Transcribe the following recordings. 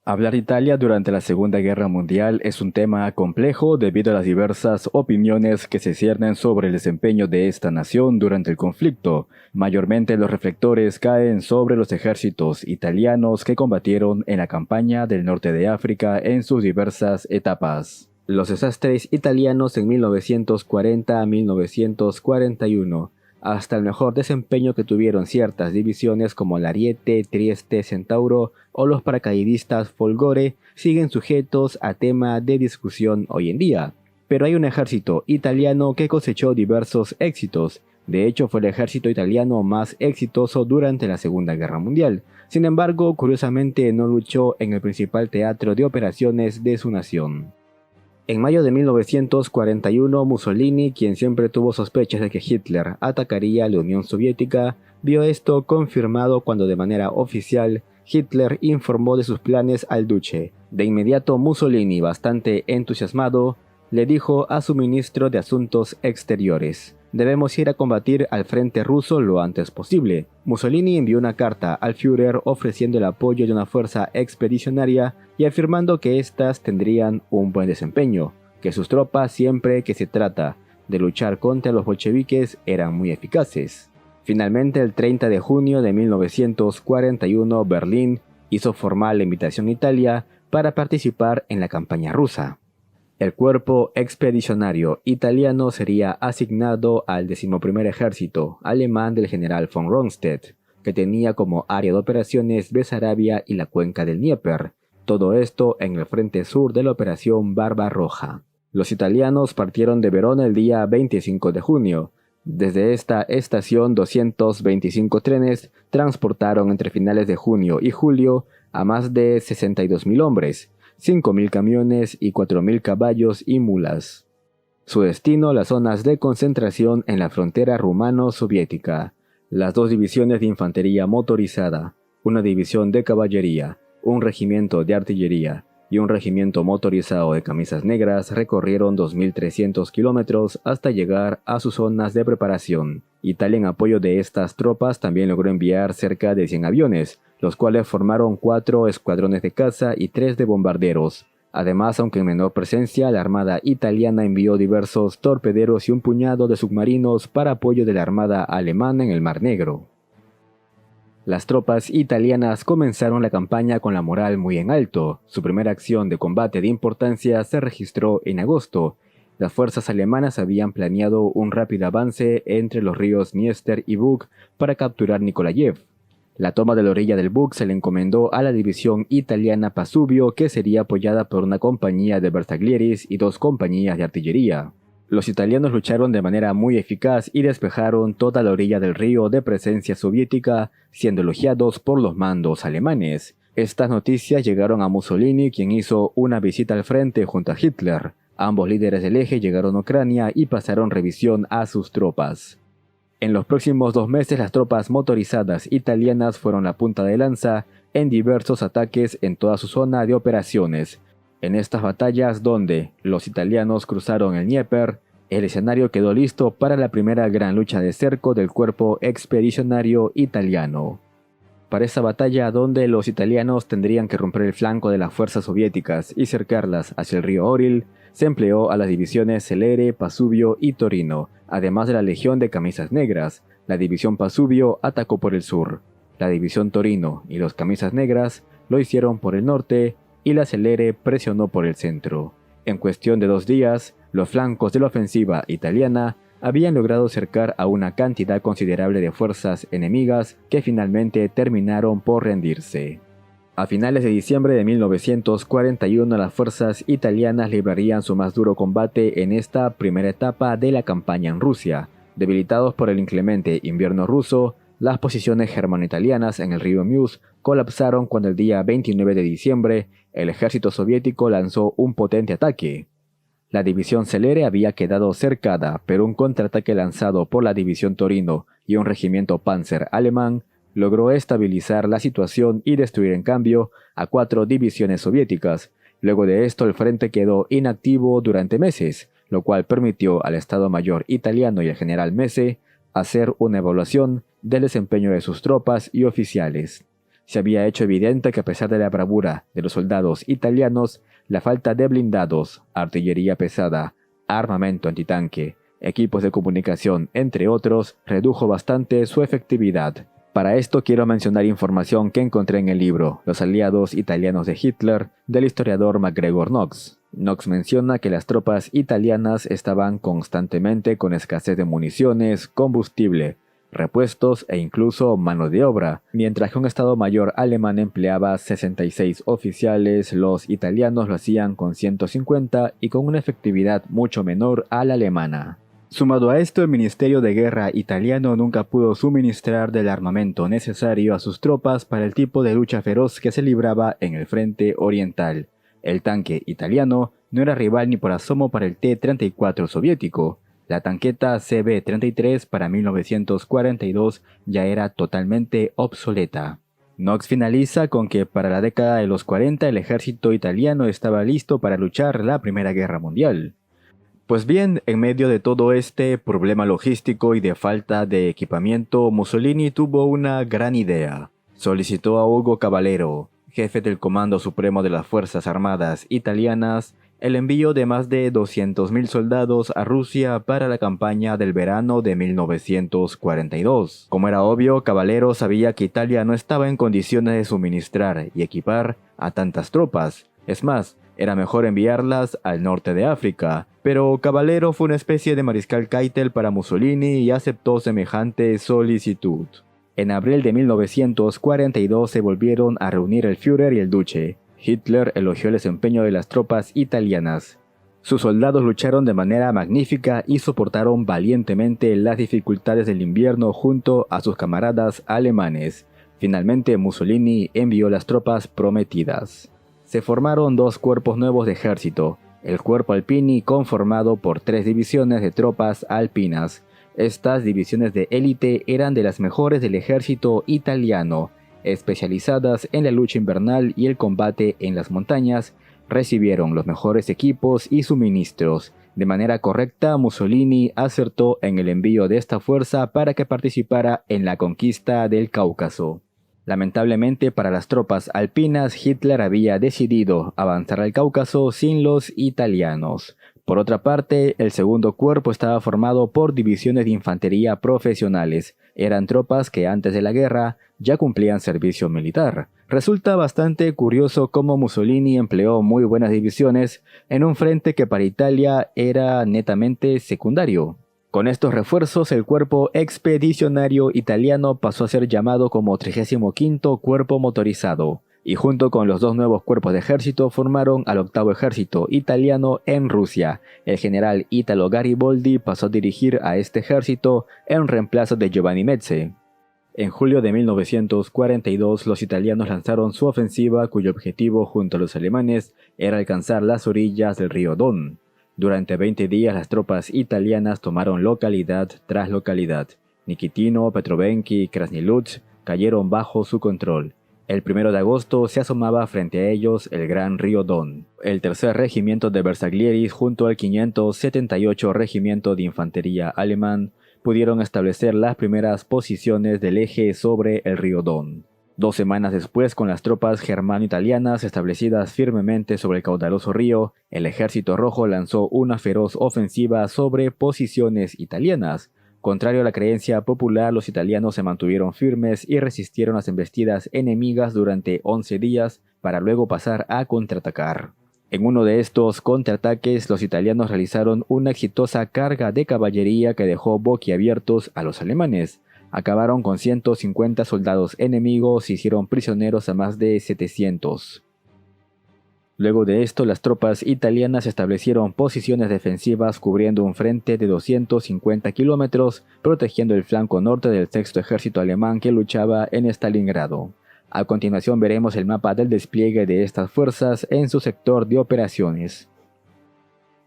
Hablar de Italia durante la Segunda Guerra Mundial es un tema complejo debido a las diversas opiniones que se ciernen sobre el desempeño de esta nación durante el conflicto. Mayormente los reflectores caen sobre los ejércitos italianos que combatieron en la campaña del norte de África en sus diversas etapas. Los desastres italianos en 1940 a 1941. Hasta el mejor desempeño que tuvieron ciertas divisiones como el Ariete, Trieste, Centauro o los paracaidistas Folgore siguen sujetos a tema de discusión hoy en día. Pero hay un ejército italiano que cosechó diversos éxitos. De hecho, fue el ejército italiano más exitoso durante la Segunda Guerra Mundial. Sin embargo, curiosamente no luchó en el principal teatro de operaciones de su nación. En mayo de 1941, Mussolini, quien siempre tuvo sospechas de que Hitler atacaría a la Unión Soviética, vio esto confirmado cuando de manera oficial Hitler informó de sus planes al duce. De inmediato Mussolini, bastante entusiasmado, le dijo a su ministro de Asuntos Exteriores: «Debemos ir a combatir al frente ruso lo antes posible». Mussolini envió una carta al Führer ofreciendo el apoyo de una fuerza expedicionaria y afirmando que éstas tendrían un buen desempeño, que sus tropas, siempre que se trata de luchar contra los bolcheviques, eran muy eficaces. Finalmente, el 30 de junio de 1941, Berlín hizo formal la invitación a Italia para participar en la campaña rusa. El cuerpo expedicionario italiano sería asignado al 11º Ejército alemán del general von Rundstedt, que tenía como área de operaciones Besarabia y la cuenca del Dnieper, todo esto en el frente sur de la Operación Barbarroja. Los italianos partieron de Verona el día 25 de junio. Desde esta estación 225 trenes transportaron entre finales de junio y julio a más de 62.000 hombres, 5.000 camiones y 4.000 caballos y mulas. Su destino, las zonas de concentración en la frontera rumano-soviética. Las dos divisiones de infantería motorizada, una división de caballería, un regimiento de artillería y un regimiento motorizado de camisas negras recorrieron 2.300 kilómetros hasta llegar a sus zonas de preparación. Italia, en apoyo de estas tropas, también logró enviar cerca de 100 aviones, los cuales formaron 4 escuadrones de caza y 3 de bombarderos. Además, aunque en menor presencia, la Armada italiana envió diversos torpederos y un puñado de submarinos para apoyo de la Armada alemana en el Mar Negro. Las tropas italianas comenzaron la campaña con la moral muy en alto. Su primera acción de combate de importancia se registró en agosto. Las fuerzas alemanas habían planeado un rápido avance entre los ríos Dniester y Bug para capturar Nikolayev. La toma de la orilla del Bug se le encomendó a la división italiana Pasubio, que sería apoyada por una compañía de bersaglieris y 2 compañías de artillería. Los italianos lucharon de manera muy eficaz y despejaron toda la orilla del río de presencia soviética, siendo elogiados por los mandos alemanes. Estas noticias llegaron a Mussolini, quien hizo una visita al frente junto a Hitler. Ambos líderes del eje llegaron a Ucrania y pasaron revisión a sus tropas. En los próximos 2 meses, las tropas motorizadas italianas fueron la punta de lanza en diversos ataques en toda su zona de operaciones. En estas batallas, donde los italianos cruzaron el Dnieper, el escenario quedó listo para la primera gran lucha de cerco del cuerpo expedicionario italiano. Para esta batalla, donde los italianos tendrían que romper el flanco de las fuerzas soviéticas y cercarlas hacia el río Oril, se empleó a las divisiones Celere, Pasubio y Torino, además de la Legión de Camisas Negras. La división Pasubio atacó por el sur, la división Torino y los Camisas Negras lo hicieron por el norte y la Celere presionó por el centro. En cuestión de 2 días, los flancos de la ofensiva italiana habían logrado cercar a una cantidad considerable de fuerzas enemigas que finalmente terminaron por rendirse. A finales de diciembre de 1941, las fuerzas italianas librarían su más duro combate en esta primera etapa de la campaña en Rusia. Debilitados por el inclemente invierno ruso, las posiciones germano-italianas en el río Meuse colapsaron cuando el día 29 de diciembre el ejército soviético lanzó un potente ataque. La división Celere había quedado cercada, pero un contraataque lanzado por la división Torino y un regimiento Panzer alemán logró estabilizar la situación y destruir en cambio a 4 divisiones soviéticas. Luego de esto, el frente quedó inactivo durante meses, lo cual permitió al Estado Mayor italiano y al general Messe hacer una evaluación del desempeño de sus tropas y oficiales. Se había hecho evidente que a pesar de la bravura de los soldados italianos, la falta de blindados, artillería pesada, armamento antitanque, equipos de comunicación, entre otros, redujo bastante su efectividad. Para esto quiero mencionar información que encontré en el libro Los aliados italianos de Hitler, del historiador MacGregor Knox. Knox menciona que las tropas italianas estaban constantemente con escasez de municiones, combustible, repuestos e incluso mano de obra. Mientras que un Estado Mayor alemán empleaba 66 oficiales, los italianos lo hacían con 150 y con una efectividad mucho menor a la alemana. Sumado a esto, el Ministerio de Guerra italiano nunca pudo suministrar del armamento necesario a sus tropas para el tipo de lucha feroz que se libraba en el frente oriental. El tanque italiano no era rival ni por asomo para el T-34 soviético. La tanqueta CB-33 para 1942 ya era totalmente obsoleta. Knox finaliza con que para la década de los 40 el ejército italiano estaba listo para luchar la Primera Guerra Mundial. Pues bien, en medio de todo este problema logístico y de falta de equipamiento, Mussolini tuvo una gran idea. Solicitó a Ugo Cavallero, jefe del Comando Supremo de las Fuerzas Armadas italianas, el envío de más de 200.000 soldados a Rusia para la campaña del verano de 1942. Como era obvio, Cavallero sabía que Italia no estaba en condiciones de suministrar y equipar a tantas tropas. Es más, era mejor enviarlas al norte de África, pero Cavallero fue una especie de mariscal Keitel para Mussolini y aceptó semejante solicitud. En abril de 1942 se volvieron a reunir el Führer y el Duce. Hitler elogió el desempeño de las tropas italianas. Sus soldados lucharon de manera magnífica y soportaron valientemente las dificultades del invierno junto a sus camaradas alemanes. Finalmente Mussolini envió las tropas prometidas. Se formaron dos cuerpos nuevos de ejército, el Cuerpo Alpini conformado por 3 divisiones de tropas alpinas. Estas divisiones de élite eran de las mejores del ejército italiano, especializadas en la lucha invernal y el combate en las montañas, recibieron los mejores equipos y suministros. De manera correcta, Mussolini acertó en el envío de esta fuerza para que participara en la conquista del Cáucaso. Lamentablemente para las tropas alpinas, Hitler había decidido avanzar al Cáucaso sin los italianos. Por otra parte, el segundo cuerpo estaba formado por divisiones de infantería profesionales. Eran tropas que antes de la guerra ya cumplían servicio militar. Resulta bastante curioso cómo Mussolini empleó muy buenas divisiones en un frente que para Italia era netamente secundario. Con estos refuerzos, el cuerpo expedicionario italiano pasó a ser llamado como 35º Cuerpo Motorizado, y junto con los dos nuevos cuerpos de ejército formaron al 8º Ejército Italiano en Rusia. El general Italo Garibaldi pasó a dirigir a este ejército en reemplazo de Giovanni Mezze. En julio de 1942, los italianos lanzaron su ofensiva, cuyo objetivo junto a los alemanes era alcanzar las orillas del río Don. Durante 20 días las tropas italianas tomaron localidad tras localidad. Nikitino, Petrovenki y Krasnilutsk cayeron bajo su control. El 1 de agosto se asomaba frente a ellos el gran río Don. El tercer regimiento de Bersaglieri junto al 578 regimiento de infantería alemán pudieron establecer las primeras posiciones del eje sobre el río Don. 2 semanas después, con las tropas germano-italianas establecidas firmemente sobre el caudaloso río, el Ejército Rojo lanzó una feroz ofensiva sobre posiciones italianas. Contrario a la creencia popular, los italianos se mantuvieron firmes y resistieron las embestidas enemigas durante 11 días para luego pasar a contraatacar. En uno de estos contraataques, los italianos realizaron una exitosa carga de caballería que dejó boquiabiertos a los alemanes. Acabaron con 150 soldados enemigos y hicieron prisioneros a más de 700. Luego de esto, las tropas italianas establecieron posiciones defensivas cubriendo un frente de 250 kilómetros, protegiendo el flanco norte del 6º Ejército Alemán que luchaba en Stalingrado. A continuación veremos el mapa del despliegue de estas fuerzas en su sector de operaciones.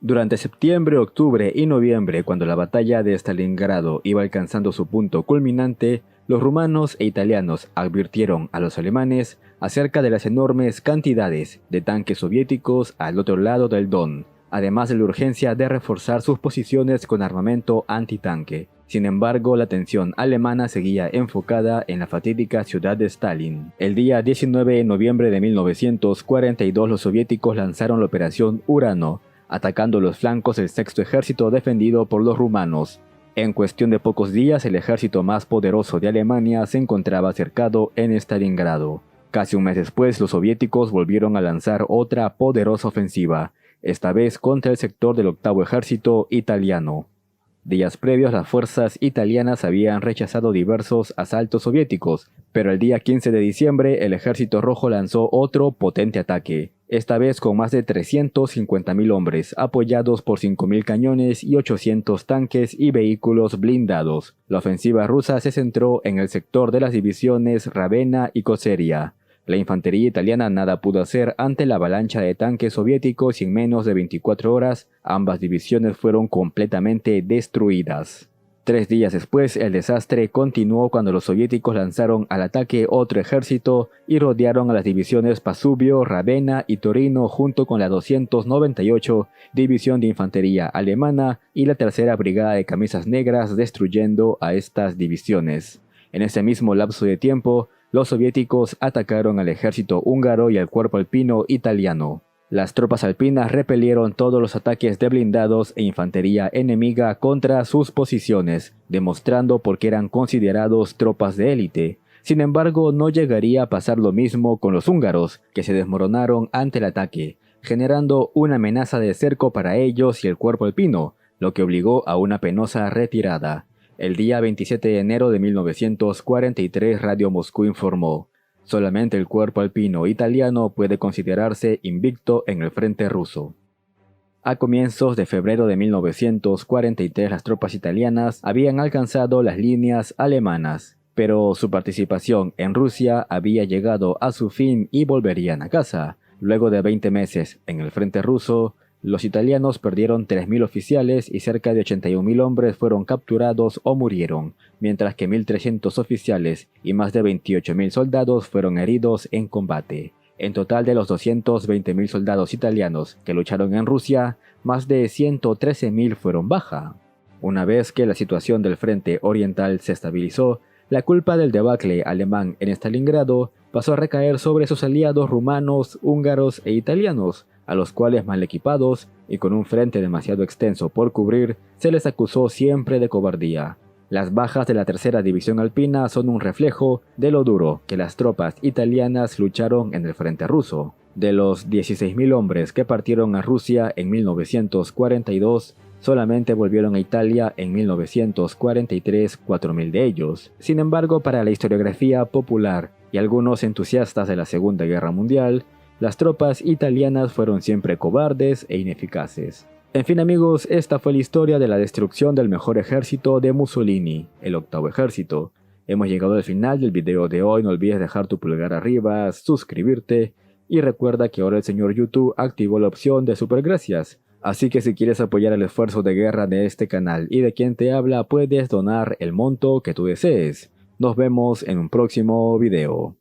Durante septiembre, octubre y noviembre, cuando la batalla de Stalingrado iba alcanzando su punto culminante, los rumanos e italianos advirtieron a los alemanes acerca de las enormes cantidades de tanques soviéticos al otro lado del Don, además de la urgencia de reforzar sus posiciones con armamento antitanque. Sin embargo, la atención alemana seguía enfocada en la fatídica ciudad de Stalin. El día 19 de noviembre de 1942 los soviéticos lanzaron la Operación Urano, atacando los flancos del sexto ejército defendido por los rumanos. En cuestión de pocos días, el ejército más poderoso de Alemania se encontraba cercado en Stalingrado. Casi un mes después, los soviéticos volvieron a lanzar otra poderosa ofensiva, esta vez contra el sector del octavo ejército italiano. Días previos, las fuerzas italianas habían rechazado diversos asaltos soviéticos, pero el día 15 de diciembre el Ejército Rojo lanzó otro potente ataque, esta vez con más de 350.000 hombres, apoyados por 5.000 cañones y 800 tanques y vehículos blindados. La ofensiva rusa se centró en el sector de las divisiones Ravenna y Koseria. La infantería italiana nada pudo hacer ante la avalancha de tanques soviéticos y en menos de 24 horas ambas divisiones fueron completamente destruidas. 3 días después, el desastre continuó cuando los soviéticos lanzaron al ataque otro ejército y rodearon a las divisiones Pasubio, Ravenna y Torino junto con la 298 División de Infantería Alemana y la tercera Brigada de Camisas Negras, destruyendo a estas divisiones. En ese mismo lapso de tiempo, los soviéticos atacaron al ejército húngaro y al cuerpo alpino italiano. Las tropas alpinas repelieron todos los ataques de blindados e infantería enemiga contra sus posiciones, demostrando por qué eran considerados tropas de élite. Sin embargo, no llegaría a pasar lo mismo con los húngaros, que se desmoronaron ante el ataque, generando una amenaza de cerco para ellos y el cuerpo alpino, lo que obligó a una penosa retirada. El día 27 de enero de 1943, Radio Moscú informó: solamente el cuerpo alpino italiano puede considerarse invicto en el frente ruso. A comienzos de febrero de 1943, las tropas italianas habían alcanzado las líneas alemanas, pero su participación en Rusia había llegado a su fin y volverían a casa. Luego de 20 meses en el frente ruso, los italianos perdieron 3.000 oficiales y cerca de 81.000 hombres fueron capturados o murieron, mientras que 1.300 oficiales y más de 28.000 soldados fueron heridos en combate. En total, de los 220.000 soldados italianos que lucharon en Rusia, más de 113.000 fueron baja. Una vez que la situación del frente oriental se estabilizó, la culpa del debacle alemán en Stalingrado pasó a recaer sobre sus aliados rumanos, húngaros e italianos, a los cuales mal equipados y con un frente demasiado extenso por cubrir, se les acusó siempre de cobardía. Las bajas de la tercera división alpina son un reflejo de lo duro que las tropas italianas lucharon en el frente ruso. De los 16.000 hombres que partieron a Rusia en 1942, solamente volvieron a Italia en 1943 4.000 de ellos. Sin embargo, para la historiografía popular y algunos entusiastas de la Segunda Guerra Mundial, las tropas italianas fueron siempre cobardes e ineficaces. En fin amigos, esta fue la historia de la destrucción del mejor ejército de Mussolini, el octavo ejército. Hemos llegado al final del video de hoy, no olvides dejar tu pulgar arriba, suscribirte y recuerda que ahora el señor YouTube activó la opción de supergracias. Así que si quieres apoyar el esfuerzo de guerra de este canal y de quien te habla, puedes donar el monto que tú desees. Nos vemos en un próximo video.